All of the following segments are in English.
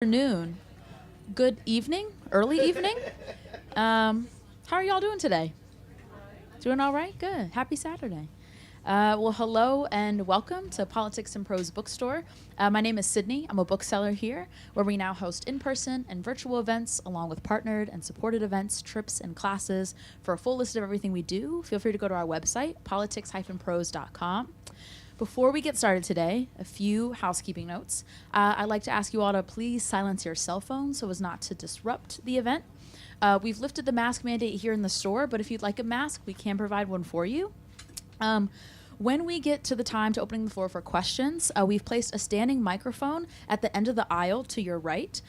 Afternoon, good evening, early evening. How are y'all doing today? Doing all right? Good. Happy Saturday. Well, hello and welcome to Politics and Prose Bookstore. My name is Sydney. I'm a bookseller here, where we now host in-person and virtual events, along with partnered and supported events, trips, and classes. For a full list of everything we do, feel free to go to our website, politics-prose.com. Before we get started today, a few housekeeping notes. I'd like to ask you all to please silence your cell phones so as not to disrupt the event. We've lifted the mask mandate here in the store, but if you'd like a mask, we can provide one for you. When we get to the time to opening the floor for questions, we've placed a standing microphone at the end of the aisle to your right.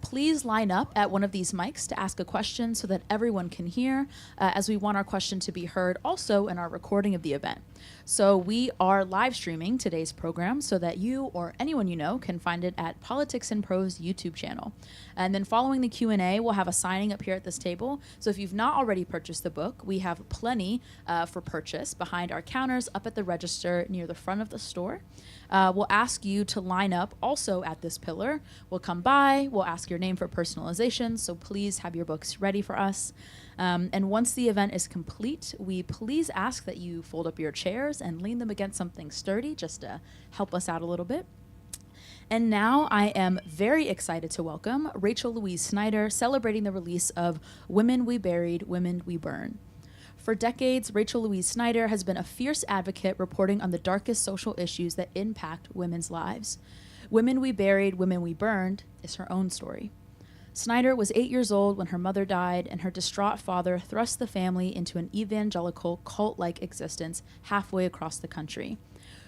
Please line up at one of these mics to ask a question so that everyone can hear, as we want our question to be heard also in our recording of the event. So we are live streaming today's program so that you or anyone you know can find it at Politics and Prose YouTube channel. And then following the Q&A, we'll have a signing up here at this table. So if you've not already purchased the book, we have plenty for purchase behind our counters up at the register near the front of the store. We'll ask you to line up also at this pillar. We'll come by, we'll ask your name for personalization, so please have your books ready for us. And once the event is complete, we please ask that you fold up your chairs and lean them against something sturdy just to help us out a little bit. And now I am very excited to welcome Rachel Louise Snyder, celebrating the release of Women We Buried, Women We Burn. For decades, Rachel Louise Snyder has been a fierce advocate reporting on the darkest social issues that impact women's lives. Women We Buried, Women We Burned is her own story. Snyder was 8 years old when her mother died, and her distraught father thrust the family into an evangelical, cult-like existence halfway across the country.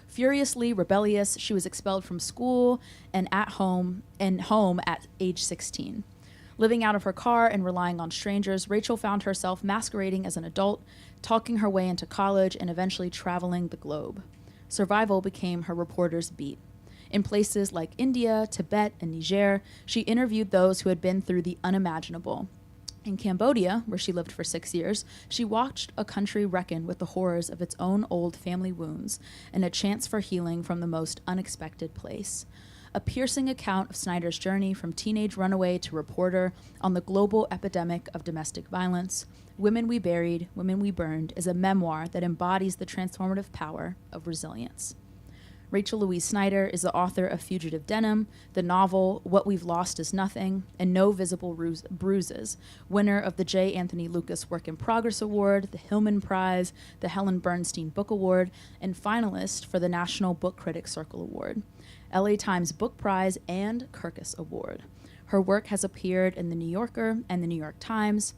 Furiously rebellious, she was expelled from school and home at age 16. Living out of her car and relying on strangers, Rachel found herself masquerading as an adult, talking her way into college, and eventually traveling the globe. Survival became her reporter's beat. In places like India, Tibet, and Niger, she interviewed those who had been through the unimaginable. In Cambodia, where she lived for 6 years, she watched a country reckon with the horrors of its own old family wounds and a chance for healing from the most unexpected place. A piercing account of Snyder's journey from teenage runaway to reporter on the global epidemic of domestic violence, Women We Buried, Women We Burned is a memoir that embodies the transformative power of resilience. Rachel Louise Snyder is the author of Fugitive Denim, the novel What We've Lost Is Nothing, and No Visible Bruises, winner of the J. Anthony Lucas Work in Progress Award, the Hillman Prize, the Helen Bernstein Book Award, and finalist for the National Book Critics Circle Award, LA Times Book Prize, and Kirkus Award. Her work has appeared in The New Yorker and The New York Times.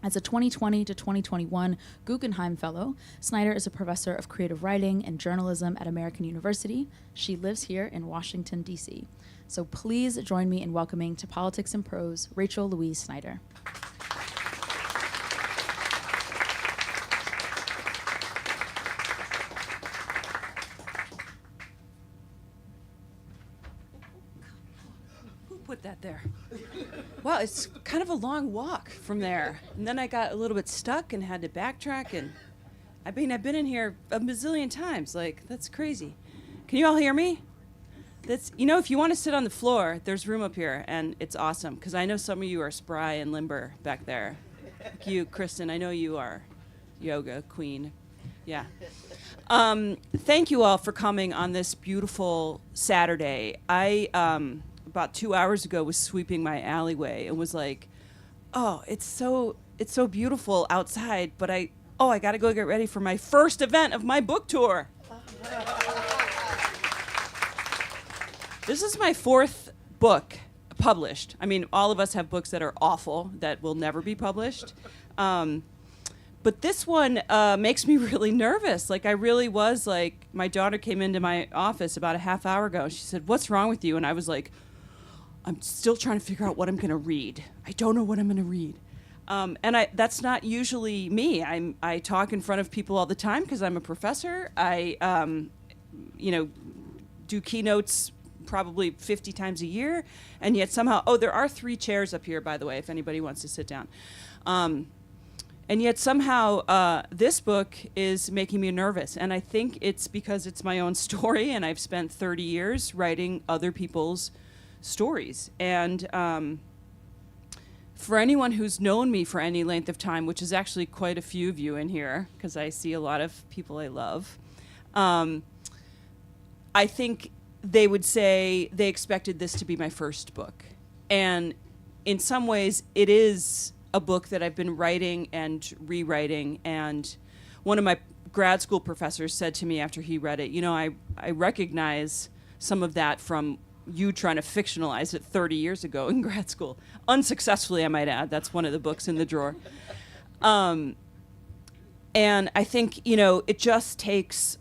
As a 2020 to 2021 Guggenheim Fellow, Snyder is a professor of creative writing and journalism at American University. She lives here in Washington, D.C. So please join me in welcoming to Politics and Prose, Rachel Louise Snyder. Who put that there? Well, it's kind of a long walk from there. And then I got a little bit stuck and had to backtrack. And I've been in here a bazillion times. Like, that's crazy. Can you all hear me? If you want to sit on the floor, there's room up here. And it's awesome. Because I know some of you are spry and limber back there. Like you, Kristen, I know you are yoga queen. Yeah. Thank you all for coming on this beautiful Saturday. About 2 hours ago was sweeping my alleyway and was like, oh, it's so beautiful outside, but I got to go get ready for my first event of my book tour. This is my fourth book published. I mean, all of us have books that are awful that will never be published. But this one makes me really nervous. Like, I really was like, my daughter came into my office about a half hour ago and she said, "What's wrong with you?" And I was like, I'm still trying to figure out what I'm going to read. I don't know what I'm going to read. That's not usually me. I talk in front of people all the time because I'm a professor. I do keynotes probably 50 times a year. And yet somehow, there are 3 chairs up here, by the way, if anybody wants to sit down. And yet somehow this book is making me nervous. And I think it's because it's my own story, and I've spent 30 years writing other people's stories. And for anyone who's known me for any length of time, which is actually quite a few of you in here, because I see a lot of people I love, I think they would say they expected this to be my first book. And in some ways, it is a book that I've been writing and rewriting. And one of my grad school professors said to me after he read it, you know, I recognize some of that from you trying to fictionalize it 30 years ago in grad school. Unsuccessfully, I might add. That's one of the books in the drawer. And I think, you know, it just takes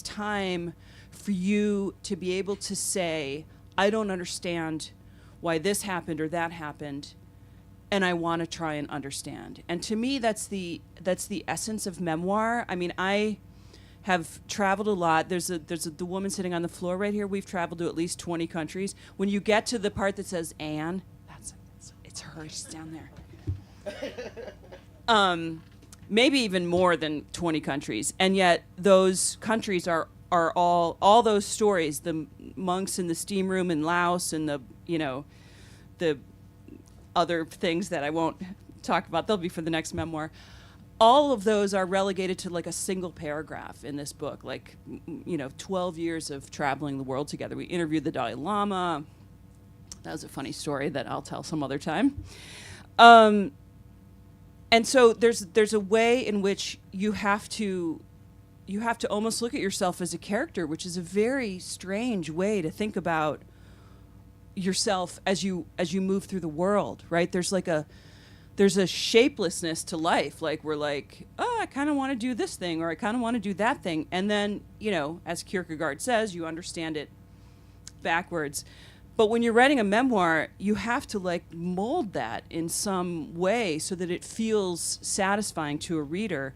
time for you to be able to say, I don't understand why this happened or that happened, and I want to try and understand. And to me, that's the essence of memoir. I mean, I have traveled a lot. There's the woman sitting on the floor right here. We've traveled to at least 20 countries. When you get to the part that says Anne, it's her. She's down there. Maybe even more than 20 countries, and yet those countries are all those stories. The monks in the steam room in Laos, and the other things that I won't talk about. They'll be for the next memoir. All of those are relegated to like a single paragraph in this book, 12 years of traveling the world together. We interviewed the Dalai Lama. That was a funny story that I'll tell some other time. And so there's a way in which you have to almost look at yourself as a character, which is a very strange way to think about yourself as you move through the world, right? There's a shapelessness to life. Like, we're like, oh, I kind of want to do this thing, or I kind of want to do that thing. And then, you know, as Kierkegaard says, you understand it backwards. But when you're writing a memoir, you have to like mold that in some way so that it feels satisfying to a reader.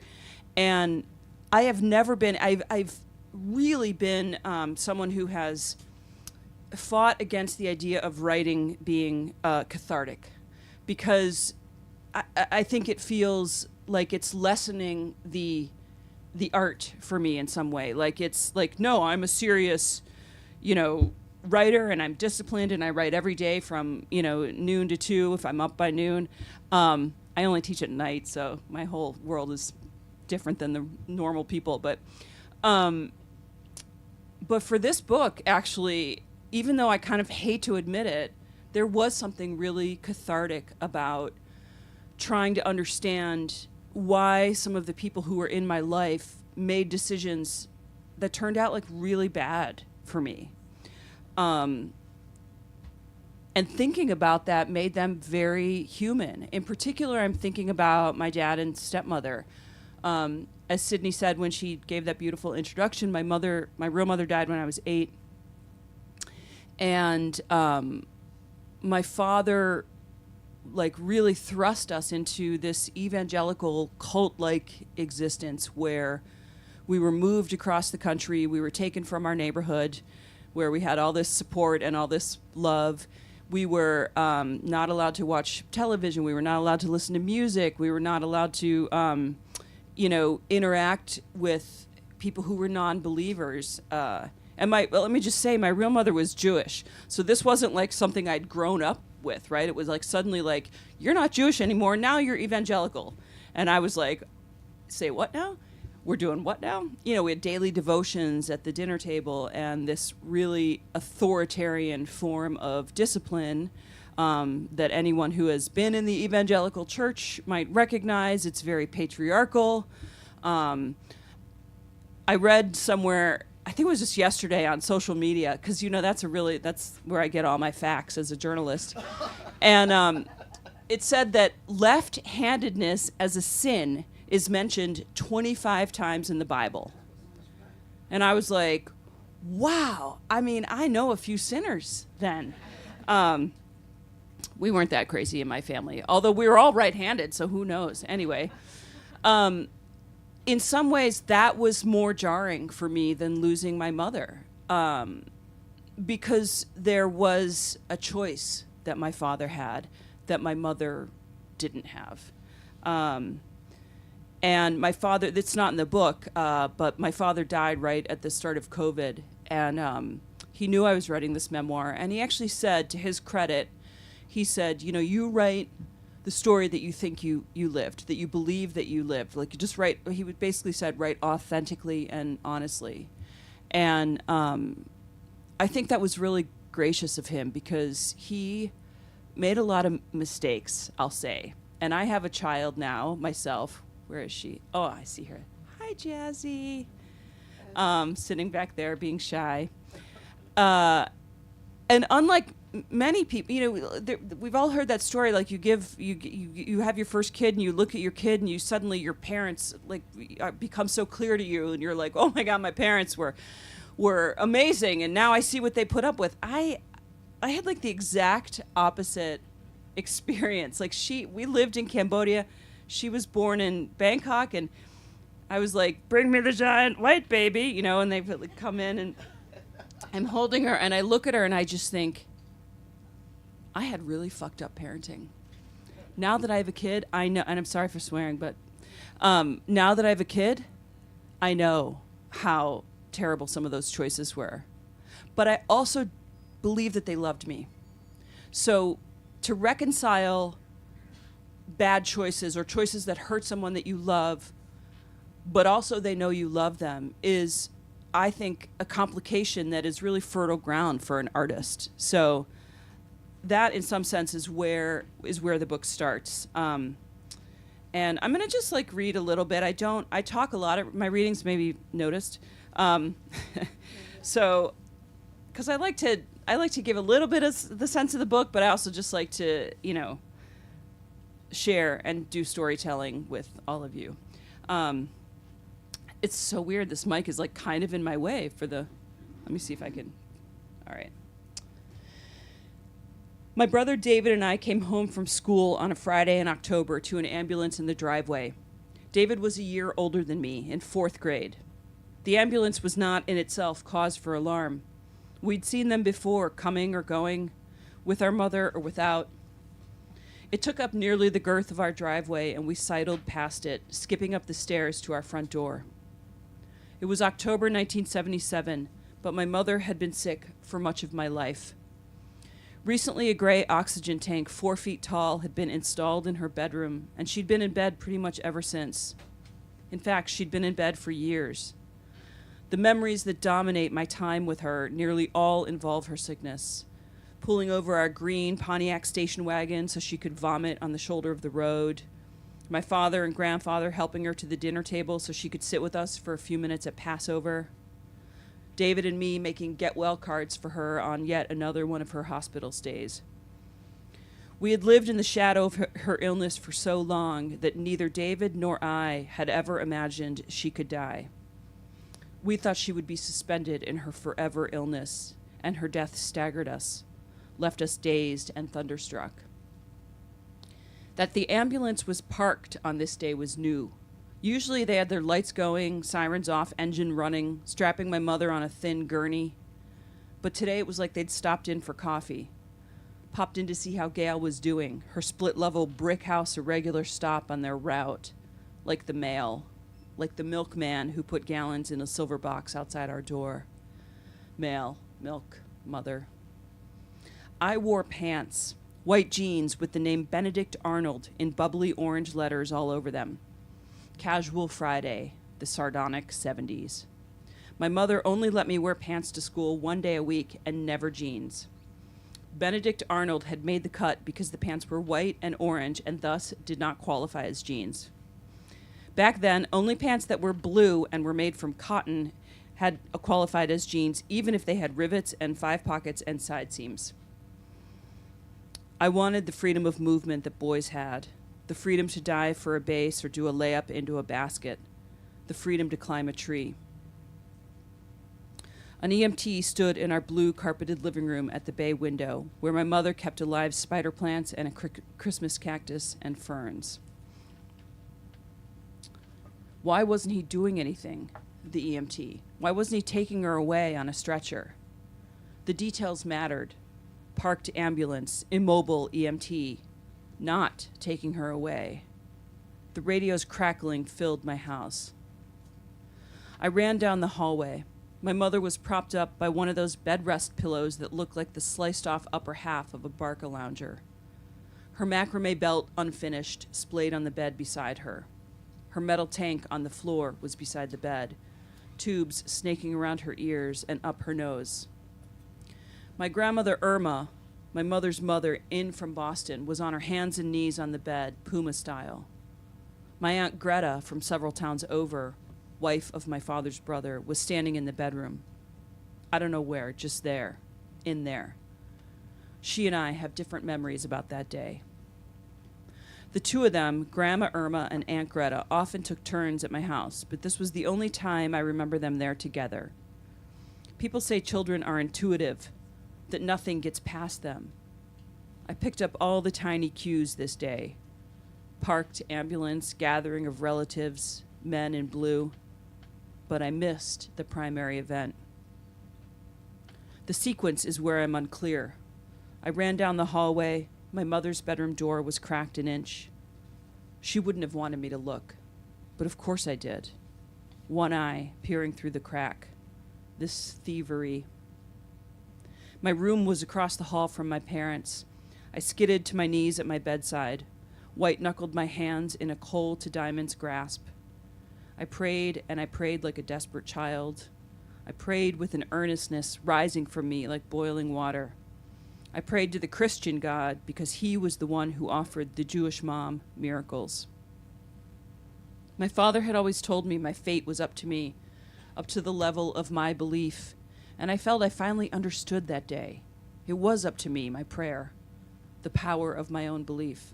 And I have never been, I've really been someone who has fought against the idea of writing being cathartic, because I think it feels like it's lessening the art for me in some way. Like, it's like, no, I'm a serious, writer, and I'm disciplined, and I write every day from, noon to 2 if I'm up by noon. I only teach at night, so my whole world is different than the normal people. But for this book, actually, even though I kind of hate to admit it, there was something really cathartic about trying to understand why some of the people who were in my life made decisions that turned out like really bad for me. And thinking about that made them very human. In particular, I'm thinking about my dad and stepmother. As Sydney said when she gave that beautiful introduction, my real mother died when I was 8. And my father really thrust us into this evangelical cult-like existence where we were moved across the country, we were taken from our neighborhood, where we had all this support and all this love. We were not allowed to watch television, we were not allowed to listen to music, we were not allowed to interact with people who were non-believers. And let me just say, my real mother was Jewish. So this wasn't like something I'd grown up with, right? It was like suddenly like, you're not Jewish anymore, now you're evangelical. And I was like, say what now? We're doing what now? We had daily devotions at the dinner table and this really authoritarian form of discipline that anyone who has been in the evangelical church might recognize. It's very patriarchal. I read somewhere, I think it was just yesterday on social media, because that's where I get all my facts as a journalist. And it said that left-handedness as a sin is mentioned 25 times in the Bible. And I was like, wow, I mean, I know a few sinners then. We weren't that crazy in my family, although we were all right-handed, so who knows? Anyway, in some ways, that was more jarring for me than losing my mother, because there was a choice that my father had that my mother didn't have. And my father, it's not in the book, but my father died right at the start of COVID, and He knew I was writing this memoir, and he actually said, to his credit, he said, you know, you write the story that you think you lived, that you believe that you lived. Like, you just write, he would basically said, write authentically and honestly. And I think that was really gracious of him, because he made a lot of mistakes, I'll say. And I have a child now, myself. Where is she? Oh, I see her. Hi, Jazzy. Sitting back there, being shy. And unlike many people, you know, we've all heard that story. Like, you have your first kid, and you look at your kid, and you suddenly, your parents like become so clear to you, and you're like, oh my God, my parents were amazing, and now I see what they put up with. I had like the exact opposite experience. Like, we lived in Cambodia. She was born in Bangkok, and I was like, bring me the giant white baby, you know, and they've like come in, and I'm holding her, and I look at her, and I just think, I had really fucked up parenting. Now that I have a kid, I know, and I'm sorry for swearing, but now that I have a kid, I know how terrible some of those choices were. But I also believe that they loved me. So to reconcile bad choices or choices that hurt someone that you love, but also they know you love them, is, I think, a complication that is really fertile ground for an artist. So that, in some sense, is where the book starts. And I'm going to just like read a little bit. I talk a lot. My readings may be noticed. So, because I like to give a little bit of the sense of the book, but I also just like to, you know, share and do storytelling with all of you. It's so weird. This mic is like kind of in my way for the, let me see if I can, all right. My brother David and I came home from school on a Friday in October to an ambulance in the driveway. David was a year older than me, in 4th grade. The ambulance was not in itself cause for alarm. We'd seen them before, coming or going, with our mother or without. It took up nearly the girth of our driveway, and we sidled past it, skipping up the stairs to our front door. It was October 1977, but my mother had been sick for much of my life. Recently, a gray oxygen tank 4 feet tall had been installed in her bedroom, and she'd been in bed pretty much ever since. In fact, she'd been in bed for years. The memories that dominate my time with her nearly all involve her sickness. Pulling over our green Pontiac station wagon so she could vomit on the shoulder of the road. My father and grandfather helping her to the dinner table so she could sit with us for a few minutes at Passover. David and me making get-well cards for her on yet another one of her hospital stays. We had lived in the shadow of her illness for so long that neither David nor I had ever imagined she could die. We thought she would be suspended in her forever illness, and her death staggered us, left us dazed and thunderstruck. That the ambulance was parked on this day was new. Usually they had their lights going, sirens off, engine running, strapping my mother on a thin gurney. But today it was like they'd stopped in for coffee. Popped in to see how Gail was doing, her split-level brick house a regular stop on their route, like the mail, like the milkman who put gallons in a silver box outside our door. Mail, milk, mother. I wore pants, white jeans with the name Benedict Arnold in bubbly orange letters all over them. Casual Friday, the sardonic 70s. My mother only let me wear pants to school 1 day a week and never jeans. Benedict Arnold had made the cut because the pants were white and orange and thus did not qualify as jeans. Back then, only pants that were blue and were made from cotton had qualified as jeans, even if they had rivets and 5 pockets and side seams. I wanted the freedom of movement that boys had, the freedom to dive for a base or do a layup into a basket, the freedom to climb a tree. An EMT stood in our blue carpeted living room at the bay window, where my mother kept alive spider plants and a Christmas cactus and ferns. Why wasn't he doing anything, the EMT? Why wasn't he taking her away on a stretcher? The details mattered. Parked ambulance, immobile EMT, not taking her away. The radio's crackling filled my house. I ran down the hallway. My mother was propped up by one of those bed rest pillows that looked like the sliced off upper half of a Barca lounger. Her macrame belt, unfinished, splayed on the bed beside her. Her metal tank on the floor was beside the bed, tubes snaking around her ears and up her nose. My grandmother Irma, my mother's mother, in from Boston, was on her hands and knees on the bed, Puma style. My Aunt Greta, from several towns over, wife of my father's brother, was standing in the bedroom. I don't know where, just there, in there. She and I have different memories about that day. The two of them, Grandma Irma and Aunt Greta, often took turns at my house, but this was the only time I remember them there together. People say children are intuitive, that nothing gets past them. I picked up all the tiny cues this day. Parked ambulance, gathering of relatives, men in blue. But I missed the primary event. The sequence is where I'm unclear. I ran down the hallway. My mother's bedroom door was cracked an inch. She wouldn't have wanted me to look, but of course I did. One eye peering through the crack. This thievery. My room was across the hall from my parents. I skidded to my knees at my bedside, white-knuckled my hands in a coal to diamonds grasp. I prayed, and I prayed like a desperate child. I prayed with an earnestness rising from me like boiling water. I prayed to the Christian God because he was the one who offered the Jewish mom miracles. My father had always told me my fate was up to me, up to the level of my belief, and I felt I finally understood that day. It was up to me, my prayer, the power of my own belief.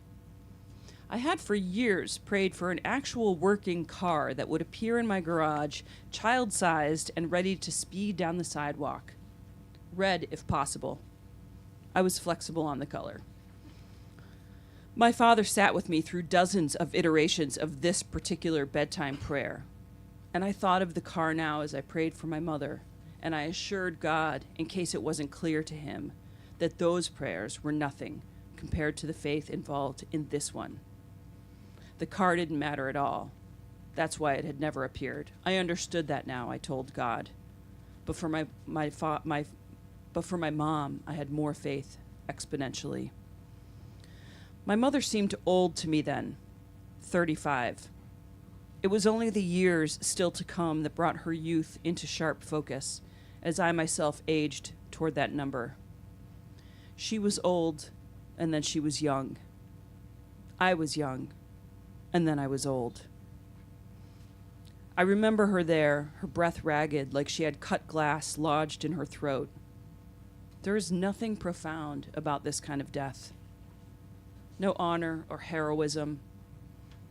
I had for years prayed for an actual working car that would appear in my garage, child-sized and ready to speed down the sidewalk. Red, if possible. I was flexible on the color. My father sat with me through dozens of iterations of this particular bedtime prayer. And I thought of the car now as I prayed for my mother, and I assured God, in case it wasn't clear to him, that those prayers were nothing compared to the faith involved in this one. The car didn't matter at all. That's why it had never appeared. I understood that now, I told God. But for my mom, I had more faith exponentially. My mother seemed old to me then, 35. It was only the years still to come that brought her youth into sharp focus, as I myself aged toward that number. She was old, and then she was young. I was young, and then I was old. I remember her there, her breath ragged, like she had cut glass lodged in her throat. There is nothing profound about this kind of death. No honor or heroism.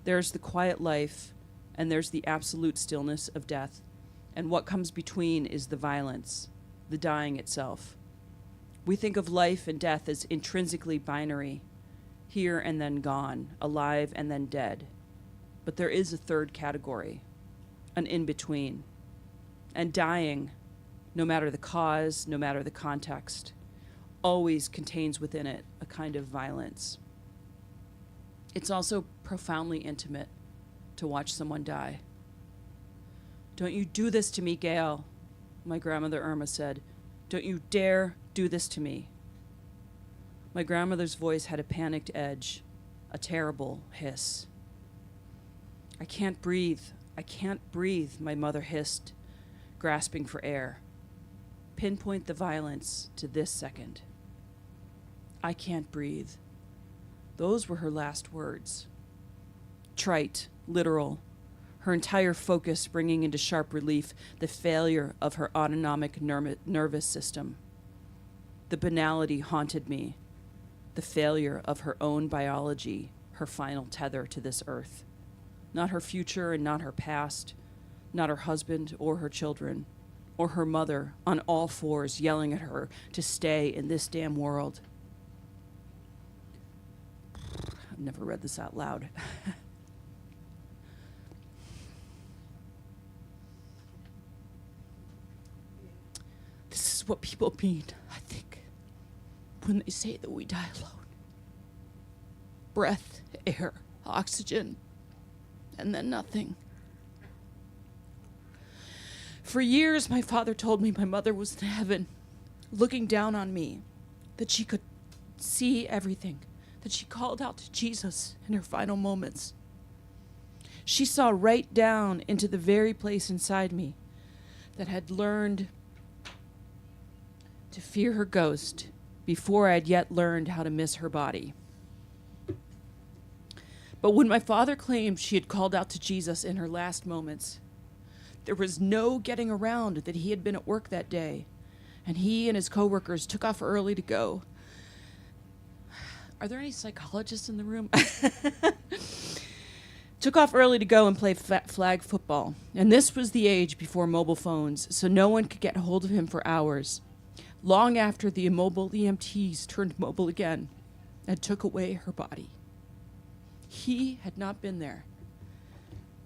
There's the quiet life, and there's the absolute stillness of death. And what comes between is the violence, the dying itself. We think of life and death as intrinsically binary, here and then gone, alive and then dead. But there is a third category, an in-between. And dying, no matter the cause, no matter the context, always contains within it a kind of violence. It's also profoundly intimate to watch someone die. "Don't you do this to me, Gail," my grandmother Irma said. "Don't you dare do this to me." My grandmother's voice had a panicked edge, a terrible hiss. "I can't breathe. I can't breathe," my mother hissed, grasping for air. Pinpoint the violence to this second. "I can't breathe." Those were her last words. Trite, literal, her entire focus bringing into sharp relief the failure of her autonomic nervous system. The banality haunted me, the failure of her own biology, her final tether to this earth. Not her future and not her past, not her husband or her children, or her mother on all fours yelling at her to stay in this damn world. I've never read this out loud. This is what people mean, I think, when they say that we die alone. Breath, air, oxygen, and then nothing. For years, my father told me my mother was in heaven, looking down on me, that she could see everything, that she called out to Jesus in her final moments. She saw right down into the very place inside me that had learned to fear her ghost before I'd yet learned how to miss her body. But when my father claimed she had called out to Jesus in her last moments, there was no getting around that he had been at work that day, and he and his coworkers took off early to go. Are there any psychologists in the room? Took off early to go and play flag football. And this was the age before mobile phones, so no one could get hold of him for hours. Long after the immobile EMTs turned mobile again and took away her body. He had not been there,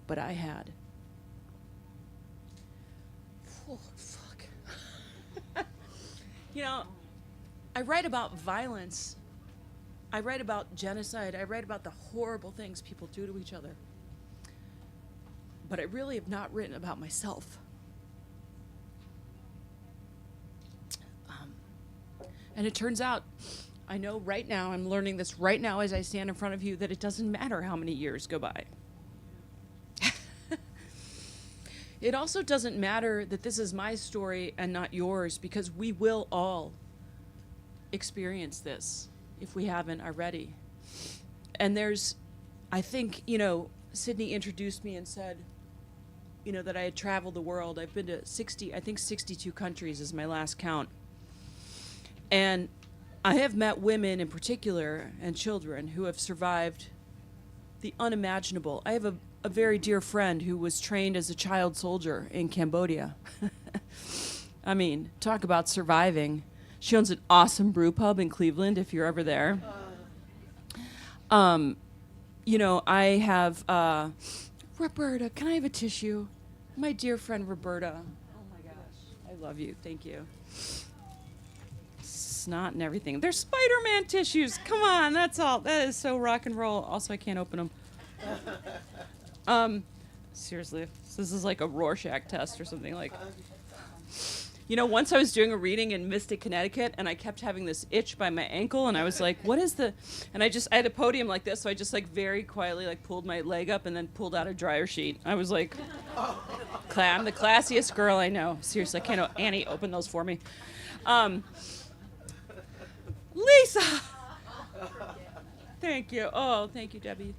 but I had. Oh, fuck. You know, I write about violence. I write about genocide. I write about the horrible things people do to each other. But I really have not written about myself. And it turns out, I know right now, I'm learning this right now as I stand in front of you, that it doesn't matter how many years go by. It also doesn't matter that this is my story and not yours, because we will all experience this if we haven't already. And there's, I think, Sydney introduced me and said, that I had traveled the world. I've been to 62 countries is my last count. And I have met women in particular and children who have survived the unimaginable. I have a very dear friend who was trained as a child soldier in Cambodia. I mean, talk about surviving. She owns an awesome brew pub in Cleveland, if you're ever there. I have Roberta. Can I have a tissue? My dear friend Roberta. Oh my gosh, I love you. Thank you. Snot and everything. They're Spider-Man tissues. Come on, that's all. That is so rock and roll. Also, I can't open them. Seriously, this is like a Rorschach test or something. Like, once I was doing a reading in Mystic, Connecticut, and I kept having this itch by my ankle, and I was like, what is the... And I had a podium like this, so I just very quietly pulled my leg up and then pulled out a dryer sheet. I was like, I'm the classiest girl I know. Seriously, I can't... Annie, open those for me. Lisa! Thank you. Oh, thank you, Debbie.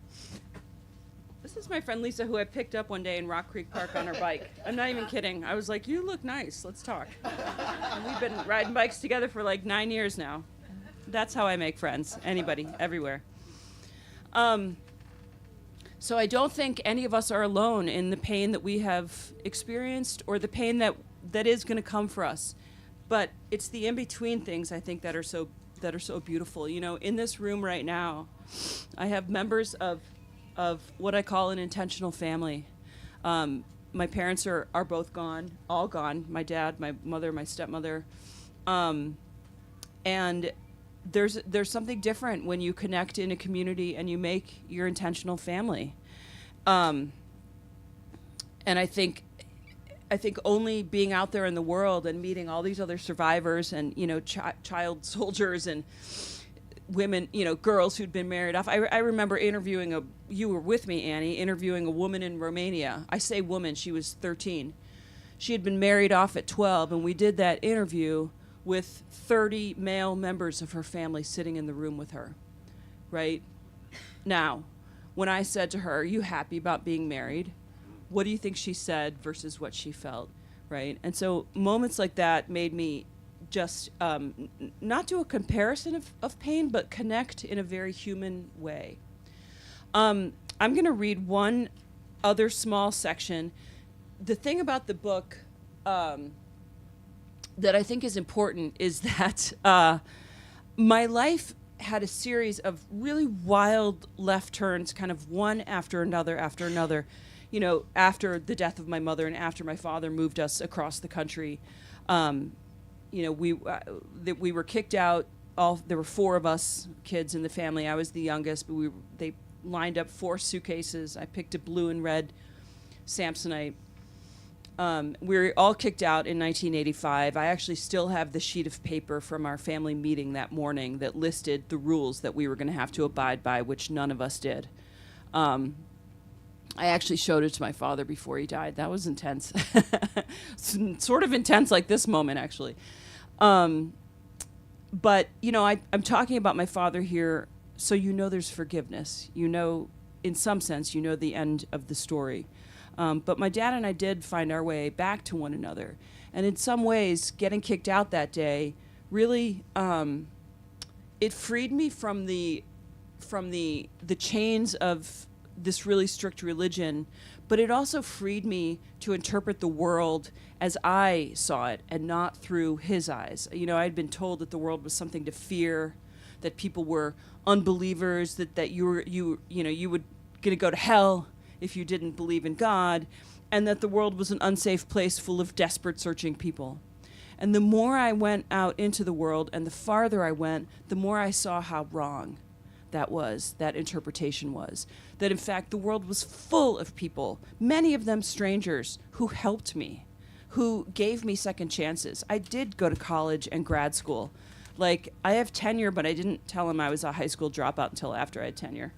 This is my friend Lisa, who I picked up one day in Rock Creek Park on her bike. I'm not even kidding. I was like, you look nice. Let's talk. And we've been riding bikes together for 9 years now. That's how I make friends. Anybody, everywhere. So I don't think any of us are alone in the pain that we have experienced or the pain that is going to come for us. But it's the in-between things, I think, that are so beautiful. In this room right now, I have members of what I call an intentional family. My parents are both gone, all gone. My dad, my mother, my stepmother. And there's something different when you connect in a community and you make your intentional family. And I think only being out there in the world and meeting all these other survivors and, child soldiers and women, girls who'd been married off. I remember you were with me, Annie, interviewing a woman in Romania. I say woman, she was 13. She had been married off at 12, and we did that interview with 30 male members of her family sitting in the room with her, right? Now, when I said to her, are you happy about being married? What do you think she said versus what she felt, right? And so moments like that made me just not do a comparison of pain, but connect in a very human way. I'm going to read one other small section. The thing about the book that I think is important is that my life had a series of really wild left turns, kind of one after another, after the death of my mother and after my father moved us across the country. We were kicked out. There were 4 of us kids in the family. I was the youngest, but they lined up 4 suitcases. I picked a blue and red Samsonite. We were all kicked out in 1985. I actually still have the sheet of paper from our family meeting that morning that listed the rules that we were going to have to abide by, which none of us did. I actually showed it to my father before he died. That was intense. Sort of intense like this moment, actually. But, you know, I'm talking about my father here, so you know there's forgiveness. You know, in some sense, you know the end of the story. But my dad and I did find our way back to one another. And in some ways, getting kicked out that day really, it freed me from the chains of this really strict religion, but it also freed me to interpret the world as I saw it and not through his eyes. You know, I'd been told that the world was something to fear, that people were unbelievers, that you would gonna go to hell if you didn't believe in God, and that the world was an unsafe place full of desperate searching people. And the more I went out into the world and the farther I went, the more I saw how wrong that interpretation was. That in fact the world was full of people, many of them strangers, who helped me, who gave me second chances. I did go to college and grad school. Like, I have tenure, but I didn't tell him I was a high school dropout until after I had tenure.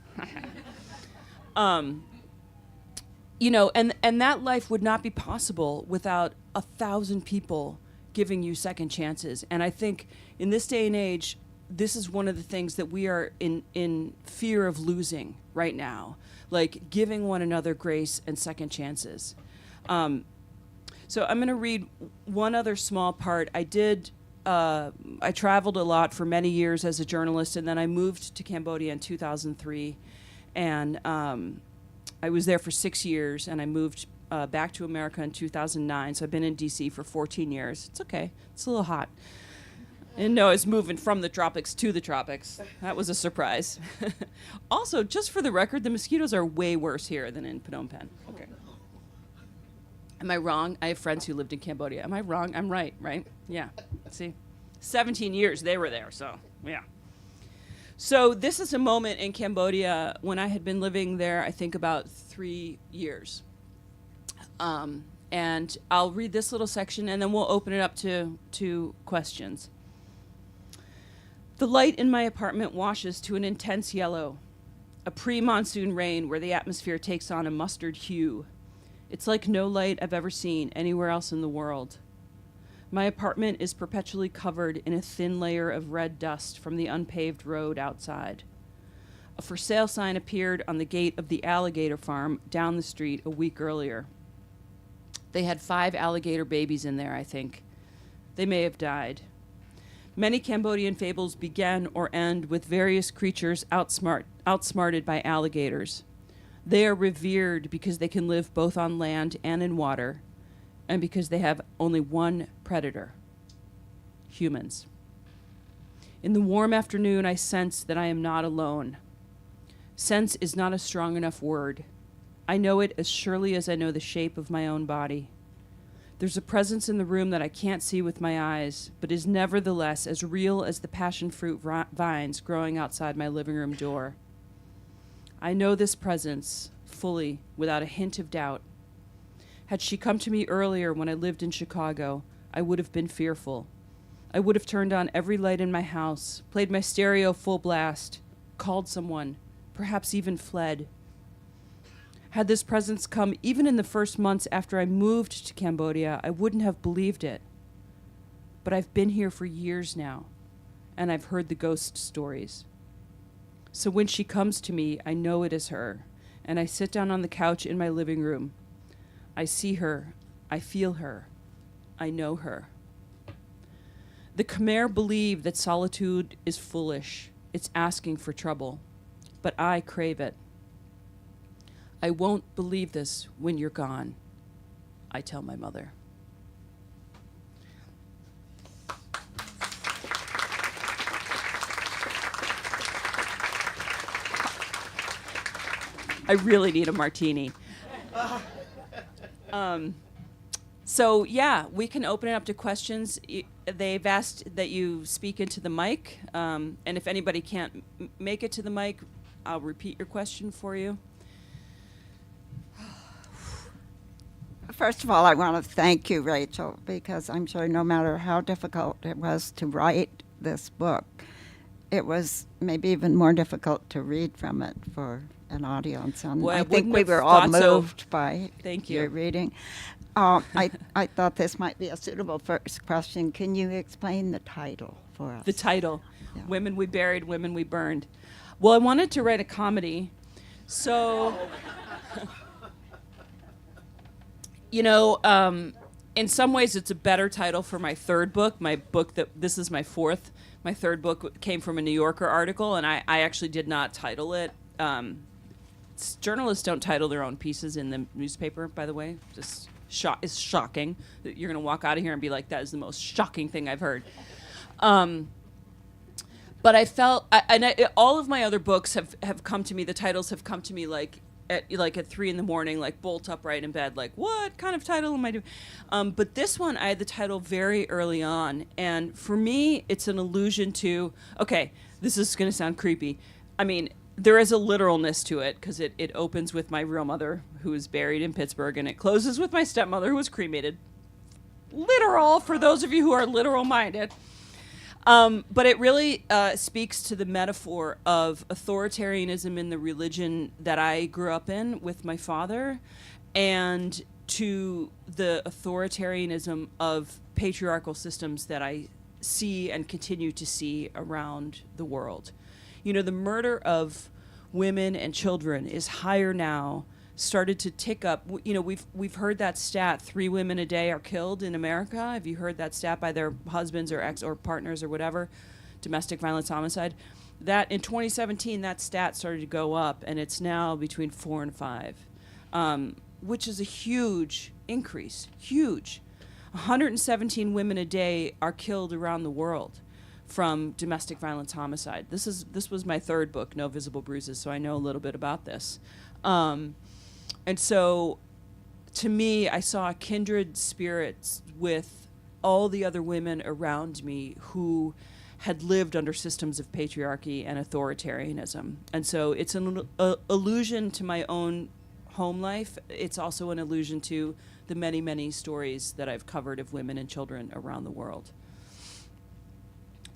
You know, and that life would not be possible without 1,000 people giving you second chances. And I think in this day and age, this is one of the things that we are in fear of losing right now, like giving one another grace and second chances. So I'm going to read one other small part. I traveled a lot for many years as a journalist, and then I moved to Cambodia in 2003, and I was there for 6 years, and I moved back to America in 2009, so I've been in D.C. for 14 years. It's okay. It's a little hot. And no, it's moving from the tropics to the tropics. That was a surprise. Also, just for the record, the mosquitoes are way worse here than in Phnom Penh. Okay. Am I wrong? I have friends who lived in Cambodia. Am I wrong? I'm right, right? Yeah. See? 17 years they were there, so yeah. So this is a moment in Cambodia when I had been living there, I think about 3 years. And I'll read this little section and then we'll open it up to questions. The light in my apartment washes to an intense yellow, a pre-monsoon rain where the atmosphere takes on a mustard hue. It's like no light I've ever seen anywhere else in the world. My apartment is perpetually covered in a thin layer of red dust from the unpaved road outside. A for sale sign appeared on the gate of the alligator farm down the street a week earlier. They had 5 alligator babies in there, I think. They may have died. Many Cambodian fables begin or end with various creatures outsmarted by alligators. They are revered because they can live both on land and in water, and because they have only one predator: humans. In the warm afternoon, I sense that I am not alone. Sense is not a strong enough word. I know it as surely as I know the shape of my own body. There's a presence in the room that I can't see with my eyes, but is nevertheless as real as the passion fruit vines growing outside my living room door. I know this presence fully, without a hint of doubt. Had she come to me earlier when I lived in Chicago, I would have been fearful. I would have turned on every light in my house, played my stereo full blast, called someone, perhaps even fled. Had this presence come even in the first months after I moved to Cambodia, I wouldn't have believed it. But I've been here for years now, and I've heard the ghost stories. So when she comes to me, I know it is her, and I sit down on the couch in my living room. I see her, I feel her, I know her. The Khmer believe that solitude is foolish, it's asking for trouble, but I crave it. I won't believe this when you're gone, I tell my mother. I really need a martini. So yeah, we can open it up to questions. They've asked that you speak into the mic, and if anybody can't make it to the mic, I'll repeat your question for you. first of all, I want to thank you, Rachel, because I'm sure no matter how difficult it was to write this book, it was maybe even more difficult to read from it for an audience. And Well, I I think wouldn't we have were all thought so. moved by Thank you. your reading. I thought this might be a suitable first question. Can you explain the title for us? The title, Yeah. Women We Buried, Women We Burned. Well, I wanted to write a comedy, so, in some ways it's a better title for my third book. This is my fourth. My third book came from a New Yorker article, and I actually did not title it. Journalists don't title their own pieces in the newspaper, by the way. Just it's shocking that you're going to walk out of here and be like, that is the most shocking thing I've heard. But I felt, all of my other books have come to me, the titles have come to me like at 3 a.m, like bolt upright in bed, like, what kind of title am I doing? But this one, I had the title very early on. And for me, it's an allusion to, okay, this is going to sound creepy. I mean, there is a literalness to it, because it opens with my real mother, who is buried in Pittsburgh, and it closes with my stepmother, who was cremated. Literal, for those of you who are literal-minded. But it really speaks to the metaphor of authoritarianism in the religion that I grew up in with my father, and to the authoritarianism of patriarchal systems that I see and continue to see around the world. The murder of women and children is higher now, started to tick up. We've heard that stat, 3 women a day are killed in America. Have you heard that stat by their husbands or ex or partners or whatever? Domestic violence, homicide. That in 2017, that stat started to go up, and it's now between 4 and 5, which is a huge increase. Huge. 117 women a day are killed around the world from domestic violence, homicide. This was my third book, No Visible Bruises, so I know a little bit about this. And so, to me, I saw kindred spirits with all the other women around me who had lived under systems of patriarchy and authoritarianism. And so it's an allusion to my own home life. It's also an allusion to the many, many stories that I've covered of women and children around the world.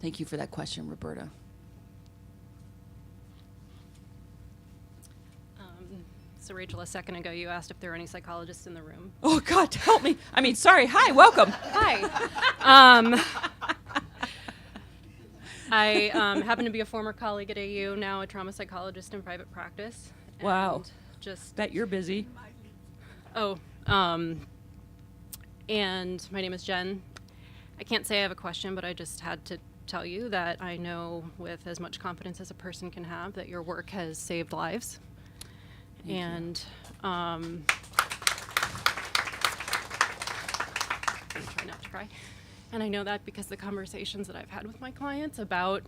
Thank you for that question, Roberta. So Rachel, a second ago you asked if there were any psychologists in the room. Oh God, help me. I mean, sorry. Hi, welcome. Hi. I happen to be a former colleague at AU, now a trauma psychologist in private practice. Wow. Just Bet you're busy. and my name is Jen. I can't say I have a question, but I just had to tell you that I know with as much confidence as a person can have that your work has saved lives. And I'm trying not to cry. And I know that because the conversations that I've had with my clients about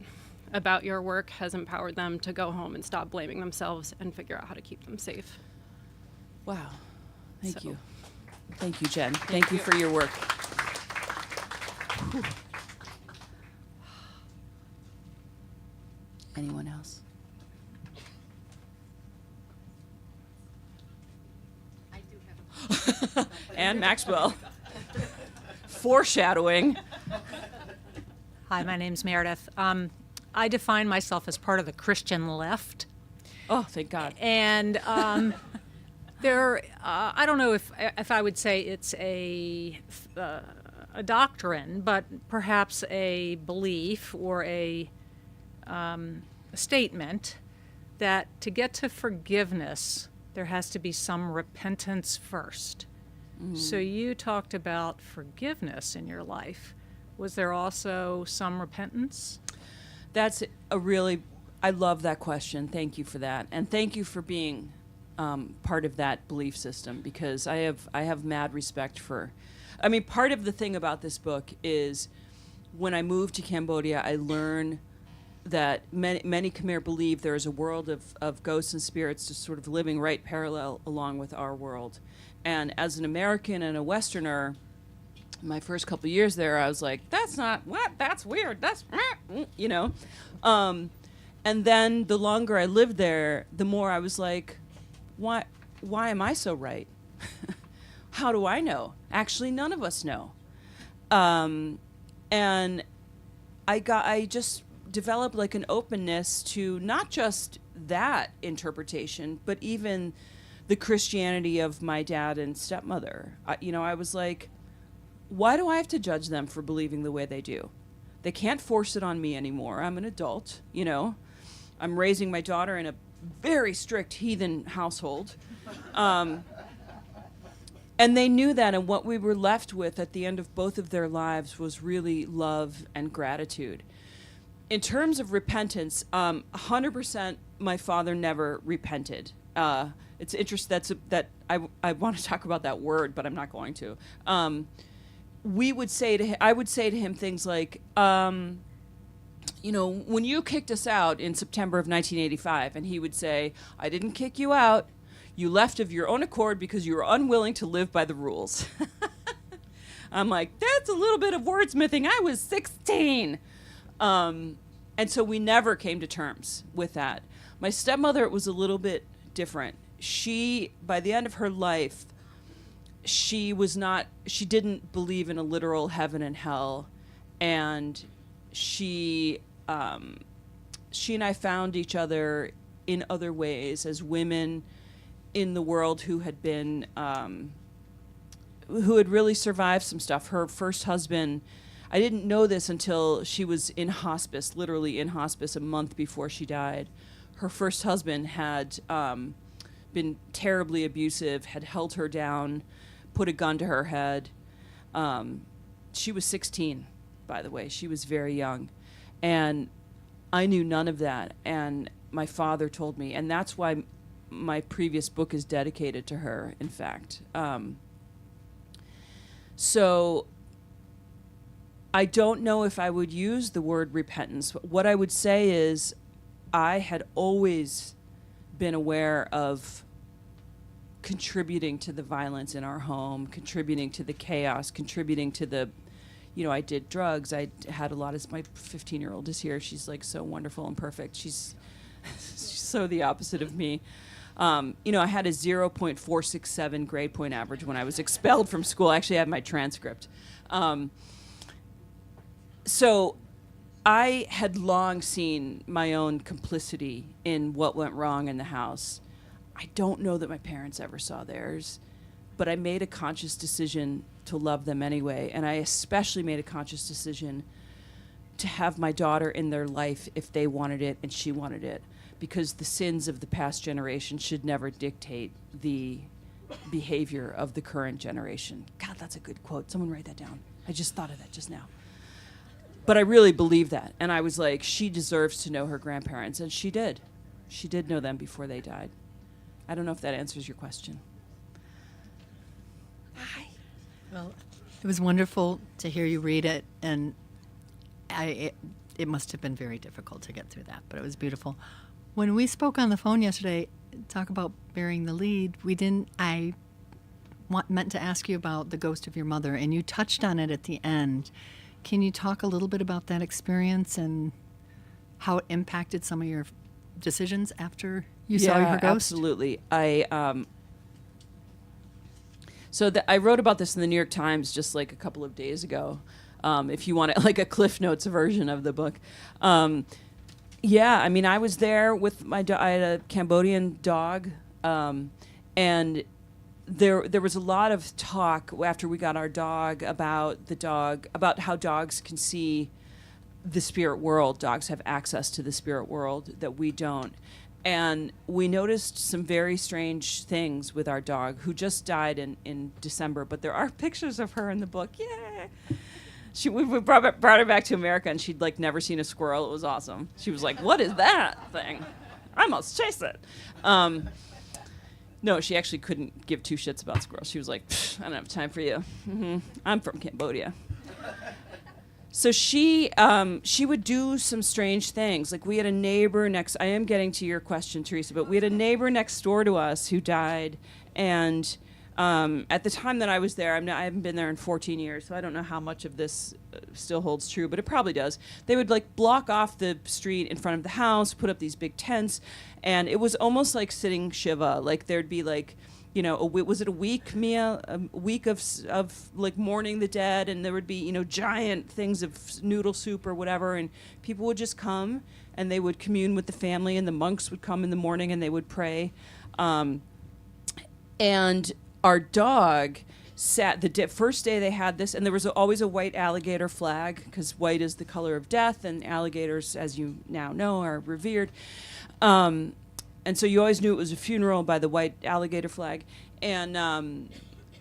your work has empowered them to go home and stop blaming themselves and figure out how to keep them safe. Wow. Thank So- you. Thank you, Jen. Thank you for your work. Whew. Anyone else? I do have And Maxwell. Foreshadowing. Hi, my name's Meredith. I define myself as part of the Christian left. Oh, thank God. And I don't know if I would say it's a doctrine, but perhaps a belief or a statement that to get to forgiveness, there has to be some repentance first. So you talked about forgiveness in your life. Was there also some repentance? That's I love that question. Thank you for that. And thank you for being part of that belief system, because I have mad respect for, part of the thing about this book is when I moved to Cambodia, I learned that many Khmer believe there is a world of ghosts and spirits just sort of living right parallel along with our world. And as an American and a Westerner, my first couple of years there, I was like, that's weird, and then the longer I lived there, the more I was like, why am I so right? How do I know? Actually, none of us know. And I just developed like an openness to not just that interpretation, but even the Christianity of my dad and stepmother. I was like, why do I have to judge them for believing the way they do? They can't force it on me anymore. I'm an adult, I'm raising my daughter in a very strict heathen household. And they knew that, and what we were left with at the end of both of their lives was really love and gratitude. In terms of repentance, 100% my father never repented. It's interesting I want to talk about that word, but I'm not going to. I would say to him things like, when you kicked us out in September of 1985, and he would say, I didn't kick you out. You left of your own accord because you were unwilling to live by the rules. I'm like, that's a little bit of wordsmithing. I was 16. And so we never came to terms with that. My stepmother was a little bit different. She, by the end of her life, she didn't believe in a literal heaven and hell. And she and I found each other in other ways as women in the world who had been, who had really survived some stuff. Her first husband, I didn't know this until she was in hospice, literally in hospice a month before she died. Her first husband had been terribly abusive, had held her down, put a gun to her head. She was 16, by the way. She was very young. And I knew none of that. And my father told me, and that's why my previous book is dedicated to her, in fact. So I don't know if I would use the word repentance. What I would say is I had always been aware of contributing to the violence in our home, contributing to the chaos, contributing to the, I did drugs. I had a lot of, my 15-year-old is here. She's like so wonderful and perfect. She's so the opposite of me. I had a 0.467 grade point average when I was expelled from school. I actually have my transcript. So I had long seen my own complicity in what went wrong in the house. I don't know that my parents ever saw theirs, but I made a conscious decision to love them anyway. And I especially made a conscious decision to have my daughter in their life if they wanted it and she wanted it, because the sins of the past generation should never dictate the behavior of the current generation. God, that's a good quote. Someone write that down. I just thought of that just now. But I really believe that. And I was like, she deserves to know her grandparents. And she did. She did know them before they died. I don't know if that answers your question. Hi. Well, it was wonderful to hear you read it. And it must have been very difficult to get through that, but it was beautiful. When we spoke on the phone yesterday, talk about bearing the lead, I meant to ask you about the ghost of your mother, and you touched on it at the end. Can you talk a little bit about that experience and how it impacted some of your decisions after you saw her ghost? Absolutely. I wrote about this in the New York Times just like a couple of days ago. If you want like a Cliff Notes version of the book. I was there with I had a Cambodian dog, and there was a lot of talk after we got our dog about how dogs can see the spirit world. Dogs have access to the spirit world that we don't. And we noticed some very strange things with our dog, who just died in December, but there are pictures of her in the book. Yeah. We brought her back to America, and she'd like never seen a squirrel. It was awesome. She was like, "What is that thing? I must chase it." No, she actually couldn't give two shits about squirrels. She was like, "I don't have time for you. I'm from Cambodia." So she would do some strange things. Like we had a neighbor I am getting to your question, Teresa, but we had a neighbor next door to us who died, and at the time that I was there, I haven't been there in 14 years, so I don't know how much of this still holds true, but it probably does. They would like block off the street in front of the house, put up these big tents, and it was almost like sitting Shiva. Like there'd be like you know, was it a week, Mia? A week of like mourning the dead, and there would be, you know, giant things of noodle soup or whatever, and people would just come and they would commune with the family, and the monks would come in the morning and they would pray. And our dog sat the first day they had this, and there was always a white alligator flag, because white is the color of death, and alligators, as you now know, are revered. And so you always knew it was a funeral by the white alligator flag. And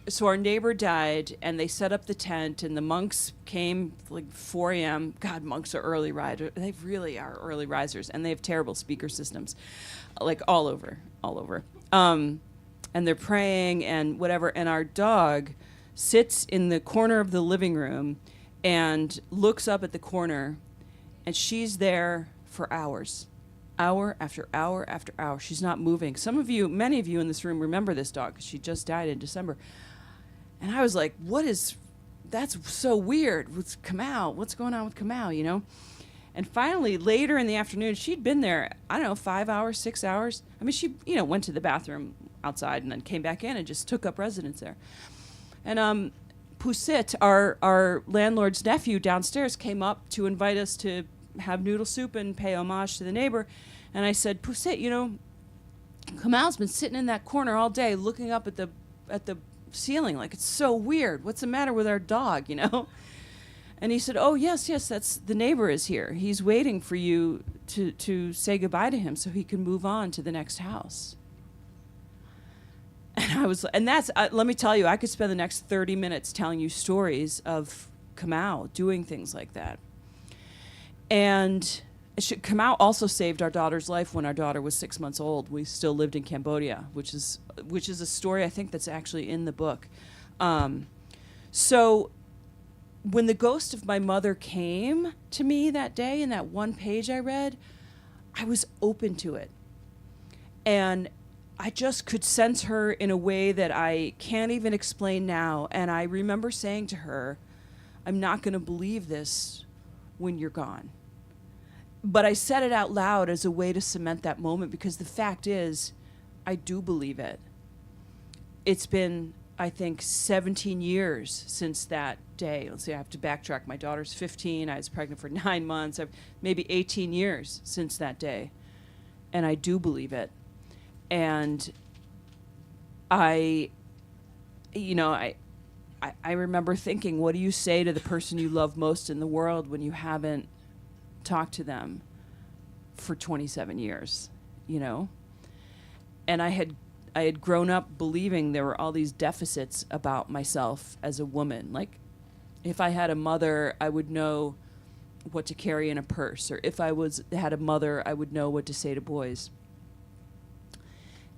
so our neighbor died, and they set up the tent, and the monks came like 4 a.m. God, monks are early risers. They really are early risers, and they have terrible speaker systems, like all over. And they're praying and whatever. And our dog sits in the corner of the living room and looks up at the corner, and she's there for hours. Hour after hour after hour. She's not moving. Many of you in this room remember this dog, because she just died in December. And I was like, that's so weird with Kamau. What's going on with Kamau, you know? And finally, later in the afternoon, she'd been there, I don't know, 5 hours, 6 hours. I mean, she, you know, went to the bathroom outside and then came back in and just took up residence there. And Pusit, our landlord's nephew downstairs, came up to invite us to have noodle soup and pay homage to the neighbor. And I said, Pusit, you know, Kamal's been sitting in that corner all day looking up at the ceiling like it's so weird. What's the matter with our dog, you know? And he said, oh, yes, that's the neighbor is here. He's waiting for you to say goodbye to him so he can move on to the next house. And that's, let me tell you, I could spend the next 30 minutes telling you stories of Kamau doing things like that. And Kamau also saved our daughter's life when our daughter was 6 months old. We still lived in Cambodia, which is a story I think that's actually in the book. So when the ghost of my mother came to me that day in that one page I read, I was open to it. And I just could sense her in a way that I can't even explain now. And I remember saying to her, I'm not going to believe this when you're gone. But I said it out loud as a way to cement that moment, because the fact is, I do believe it. It's been, I think, 17 years since that day. Let's see, I have to backtrack. My daughter's 15. I was pregnant for 9 months. Maybe 18 years since that day. And I do believe it. And I remember thinking, what do you say to the person you love most in the world when you haven't talked to them for 27 years, you know? And I had grown up believing there were all these deficits about myself as a woman. Like, if I had a mother, I would know what to carry in a purse. Or if I had a mother, I would know what to say to boys.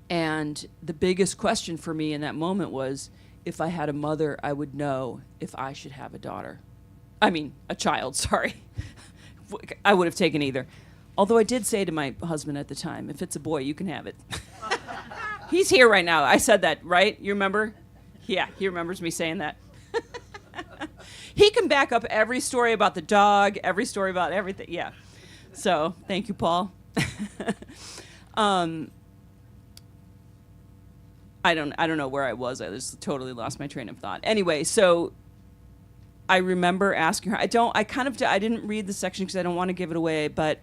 And the biggest question for me in that moment was, if I had a mother, I would know if I should have a child, sorry. I would have taken either. Although I did say to my husband at the time, if it's a boy, you can have it. He's here right now. I said that, right? You remember? Yeah, he remembers me saying that. He can back up every story about the dog, every story about everything. Yeah. So, thank you, Paul. I don't know where I was. I just totally lost my train of thought. Anyway, so I remember asking her. I didn't read the section because I don't want to give it away, but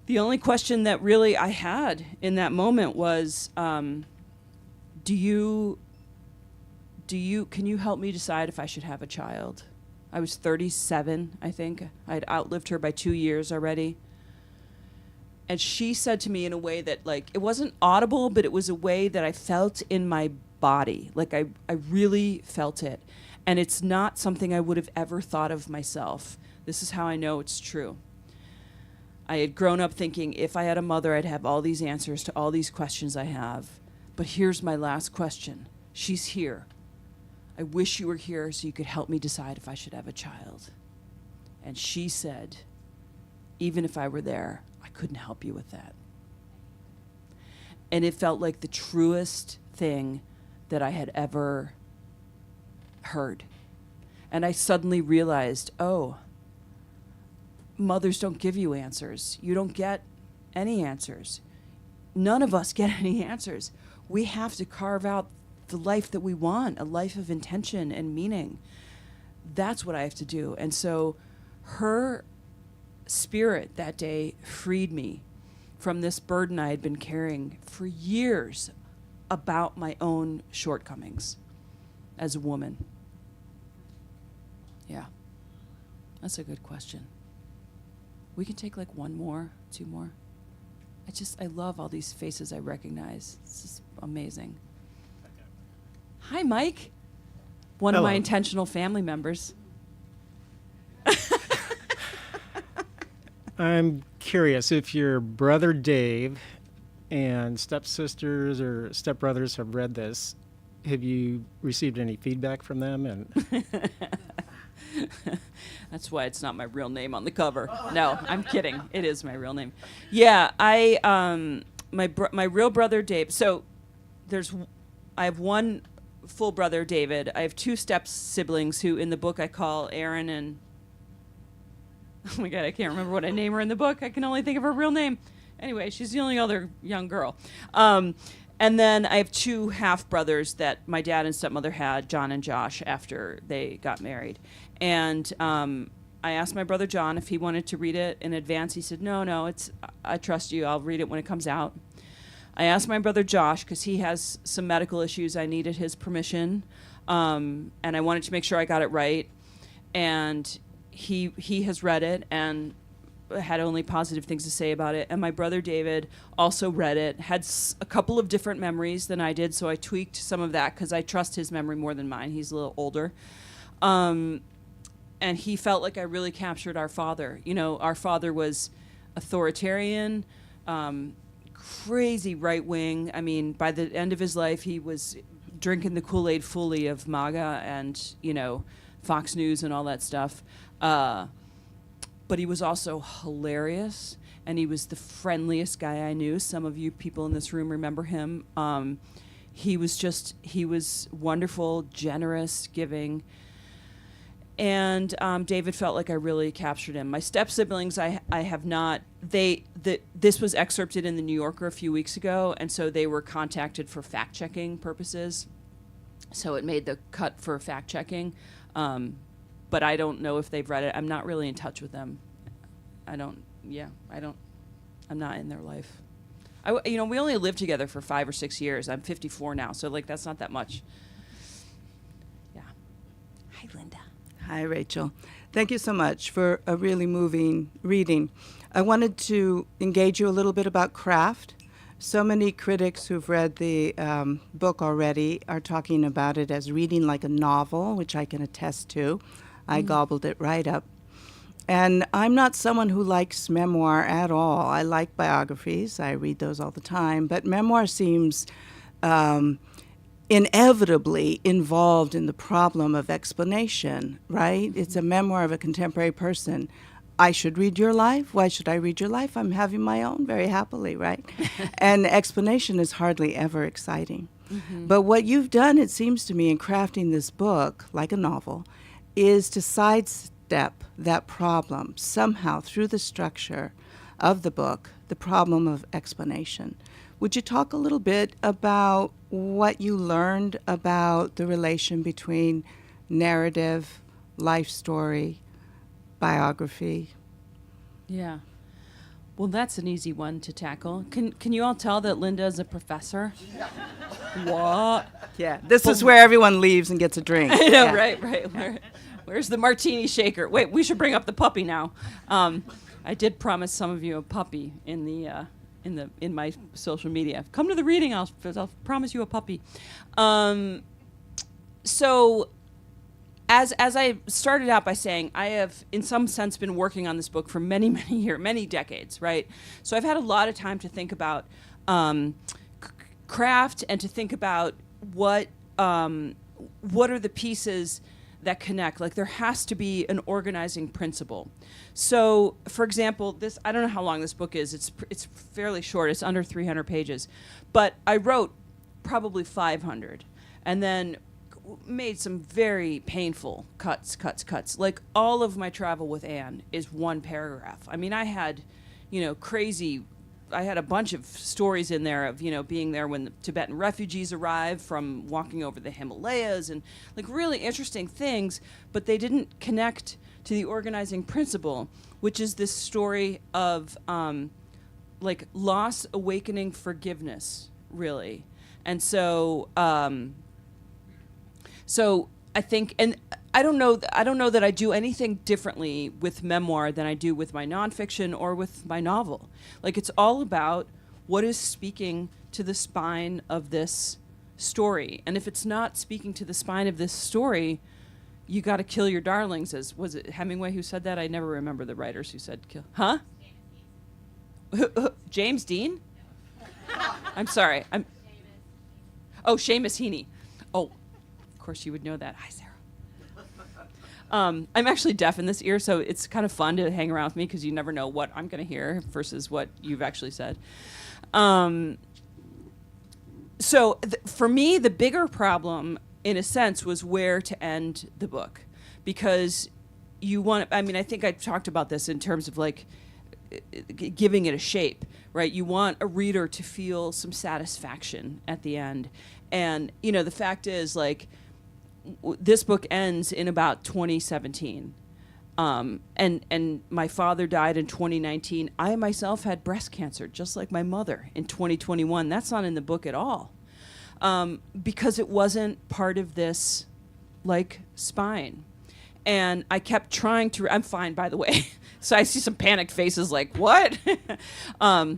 the only question that really I had in that moment was, can you help me decide if I should have a child? I was 37, I think. I'd outlived her by 2 years already. And she said to me in a way that, like, it wasn't audible, but it was a way that I felt in my body. Like, I really felt it. And it's not something I would have ever thought of myself. This is how I know it's true. I had grown up thinking if I had a mother, I'd have all these answers to all these questions I have. But here's my last question. She's here. I wish you were here so you could help me decide if I should have a child. And she said, even if I were there, I couldn't help you with that. And it felt like the truest thing that I had ever heard. And I suddenly realized, oh, mothers don't give you answers. You don't get any answers. None of us get any answers. we have to carve out the life that we want, a life of intention and meaning. That's what I have to do. And so her spirit that day freed me from this burden I had been carrying for years about my own shortcomings as a woman. Yeah, that's a good question. We can take like one more, two more. I love all these faces I recognize. It's just amazing. Hi, Mike. One Hello. of my intentional family members. I'm curious if your brother Dave and stepsisters or stepbrothers have read this. Have you received any feedback from them? And That's why it's not my real name on the cover. No, I'm kidding. It is my real name. Yeah, my real brother Dave. So I have one full brother David. I have two step siblings who in the book I call Aaron and oh my God, I can't remember what I name her in the book. I can only think of her real name. Anyway, she's the only other young girl. And then I have two half brothers that my dad and stepmother had, John and Josh, after they got married. And I asked my brother John if he wanted to read it in advance. He said, no, I trust you. I'll read it when it comes out. I asked my brother Josh, because he has some medical issues. I needed his permission. And I wanted to make sure I got it right. And he has read it and had only positive things to say about it. And my brother David also read it, had a couple of different memories than I did, so I tweaked some of that because I trust his memory more than mine. He's a little older. And he felt like I really captured our father. You know, our father was authoritarian, crazy right-wing. I mean, by the end of his life, he was drinking the Kool-Aid fully of MAGA and, Fox News and all that stuff. But he was also hilarious, and he was the friendliest guy I knew. Some of you people in this room remember him. He was wonderful, generous, giving. And David felt like I really captured him. My step-siblings, I have not. This was excerpted in the New Yorker a few weeks ago, and so they were contacted for fact-checking purposes. So it made the cut for fact-checking. But I don't know if they've read it. I'm not really in touch with them. I'm not in their life. We only lived together for 5 or 6 years. I'm 54 now, so that's not that much. Yeah. Hi, Linda. Hi, Rachel. Thank you so much for a really moving reading. I wanted to engage you a little bit about craft. So many critics who've read the book already are talking about it as reading like a novel, which I can attest to. I gobbled it right up. And I'm not someone who likes memoir at all. I like biographies. I read those all the time. But memoir seems inevitably involved in the problem of explanation, right? It's a memoir of a contemporary person. I should read your life. Why should I read your life? I'm having my own very happily, right? And explanation is hardly ever exciting. Mm-hmm. But what you've done, it seems to me, in crafting this book, like a novel, is to sidestep that problem somehow through the structure of the book, the problem of explanation. Would you talk a little bit about what you learned about the relation between narrative, life story, biography? Yeah. Well, that's an easy one to tackle. Can you all tell that Linda is a professor? What? Yeah, this is where everyone leaves and gets a drink. I know, Yeah. right. Where's the martini shaker? Wait, we should bring up the puppy now. I did promise some of you a puppy in my social media. Come to the reading. I'll promise you a puppy. So, as I started out by saying, I have, in some sense, been working on this book for many, many years, many decades, right? So I've had a lot of time to think about craft and to think about what are the pieces that connect. Like, there has to be an organizing principle. So, for example, this, I don't know how long this book is. It's fairly short. It's under 300 pages. But I wrote probably 500 and then made some very painful cuts. Like, all of my travel with Anne is one paragraph. I mean, I had, crazy had a bunch of stories in there of, being there when the Tibetan refugees arrived from walking over the Himalayas and like really interesting things, but they didn't connect to the organizing principle, which is this story of like loss, awakening, forgiveness, really. And so I think, and I don't know that I do anything differently with memoir than I do with my nonfiction or with my novel. Like, it's all about what is speaking to the spine of this story. And if it's not speaking to the spine of this story, you got to kill your darlings. As was it Hemingway who said that? I never remember the writers who said kill. Huh? James Dean? I'm sorry. Seamus Heaney. Oh, of course you would know that. Hi, Sarah. I'm actually deaf in this ear, so it's kind of fun to hang around with me because you never know what I'm going to hear versus what you've actually said. For me, the bigger problem, in a sense, was where to end the book. Because I think I talked about this in terms of like giving it a shape, right? You want a reader to feel some satisfaction at the end. And, the fact is, like, this book ends in about 2017. And my father died in 2019. I myself had breast cancer, just like my mother, in 2021. That's not in the book at all. Because it wasn't part of this, like, spine. And I kept trying to, I'm fine, by the way. So I see some panicked faces like, what? I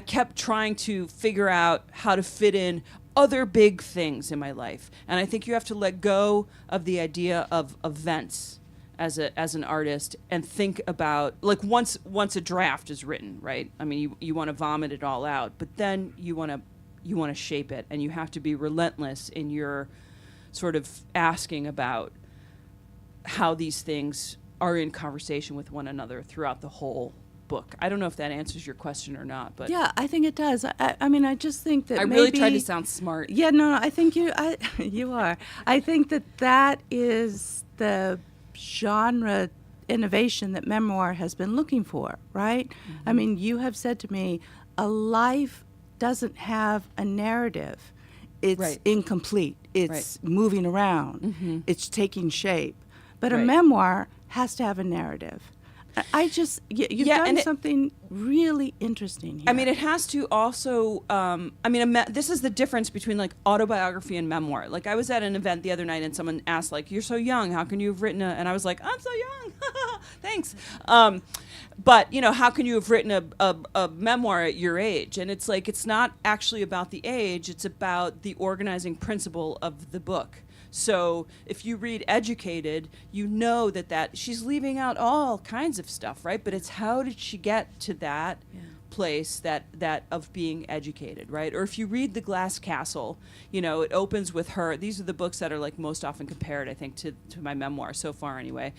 kept trying to figure out how to fit in other big things in my life. And I think you have to let go of the idea of events as an artist and think about, like, once a draft is written, right? I mean, you want to vomit it all out, but then you want to shape it, and you have to be relentless in your sort of asking about how these things are in conversation with one another throughout the whole book. I don't know if that answers your question or not, but Yeah, I think it does. I mean, I just think that I maybe, really tried to sound smart. Yeah, no, I think you are. I think that is the genre innovation that memoir has been looking for, right? I mean, you have said to me, a life doesn't have a narrative. It's incomplete. It's moving around. It's taking shape. But a memoir has to have a narrative. You've done something really interesting here. I mean, it has to also, this is the difference between, like, autobiography and memoir. Like, I was at an event the other night and someone asked, like, you're so young, how can you have written and I was like, I'm so young, thanks. But, how can you have written a memoir at your age? And it's like, it's not actually about the age, it's about the organizing principle of the book. So if you read Educated, you know that she's leaving out all kinds of stuff, right? But it's how did she get to that place that of being educated, right? Or if you read The Glass Castle, it opens with her. These are the books that are, like, most often compared, I think, to my memoir so far anyway.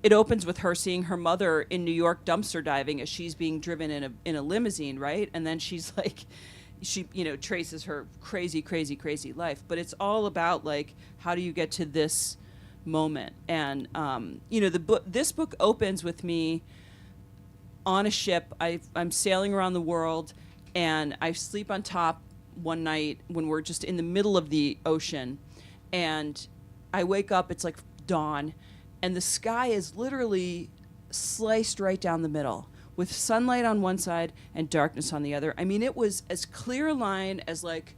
It opens with her seeing her mother in New York dumpster diving as she's being driven in a limousine, right? And then she's like, she traces her crazy life, but it's all about, like, how do you get to this moment? And this book opens with me on a ship. I'm sailing around the world, and I sleep on top one night when we're just in the middle of the ocean, and I wake up, it's like dawn, and the sky is literally sliced right down the middle, with sunlight on one side and darkness on the other. I mean, it was as clear a line as, like,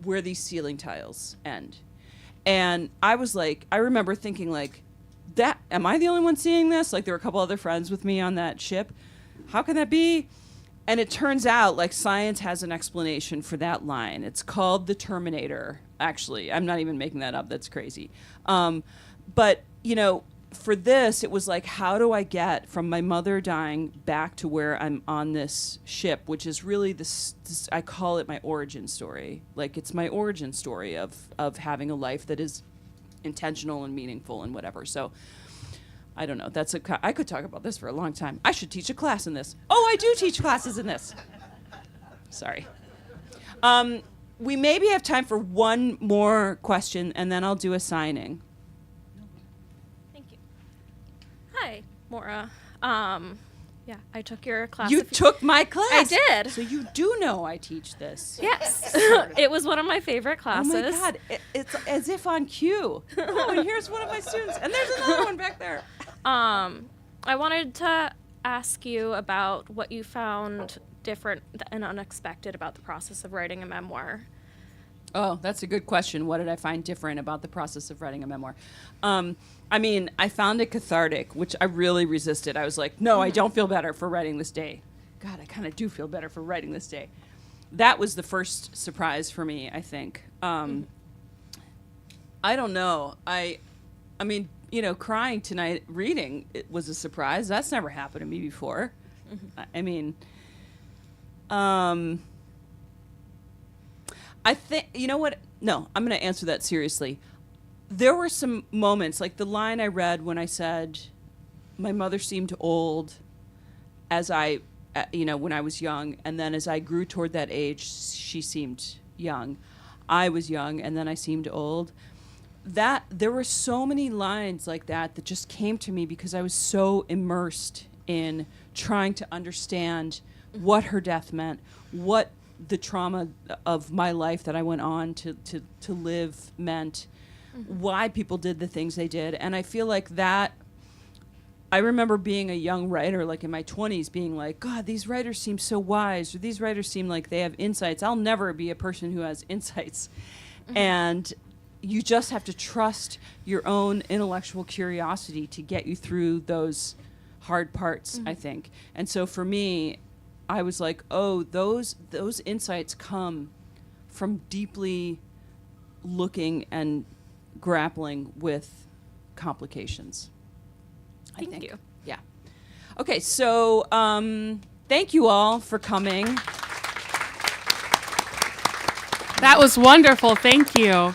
where these ceiling tiles end. And I was like, I remember thinking, like, am I the only one seeing this? Like, there were a couple other friends with me on that ship. How can that be? And it turns out, like, science has an explanation for that line. It's called the Terminator, actually. I'm not even making that up. That's crazy. But, for this, it was like, how do I get from my mother dying back to where I'm on this ship, which is really this I call it my origin story. Like, it's my origin story of having a life that is intentional and meaningful and whatever. So I don't know. I could talk about this for a long time. I should teach a class in this. Oh, I do teach classes in this. Sorry. We maybe have time for one more question, and then I'll do a signing. Hi, Maura. Yeah, I took your class. You took my class. I did. So you do know I teach this. Yes. It was one of my favorite classes. Oh my God. It's as if on cue. Oh, and here's one of my students. And there's another one back there. I wanted to ask you about what you found different and unexpected about the process of writing a memoir. Oh, that's a good question. What did I find different about the process of writing a memoir? I mean, I found it cathartic, which I really resisted. I was like, no, I don't feel better for writing this day. God, I kind of do feel better for writing this day. That was the first surprise for me, I think. I don't know. I mean, you know, crying tonight reading, it was a surprise. That's never happened to me before. I mean, I think, you know what? No, I'm going to answer that seriously. There were some moments, like the line I read when I said, my mother seemed old as I, when I was young. And then as I grew toward that age, she seemed young. I was young, and then I seemed old. There were so many lines like that that just came to me because I was so immersed in trying to understand what her death meant, what the trauma of my life that I went on to live meant, why people did the things they did. And I feel like that, I remember being a young writer, like in my 20s, being like, God, these writers seem so wise, or these writers seem like they have insights. I'll never be a person who has insights. And you just have to trust your own intellectual curiosity to get you through those hard parts, I think. And so for me, I was like, oh, those insights come from deeply looking and grappling with complications. Thank you. Yeah. Okay, so thank you all for coming. That was wonderful. Thank you.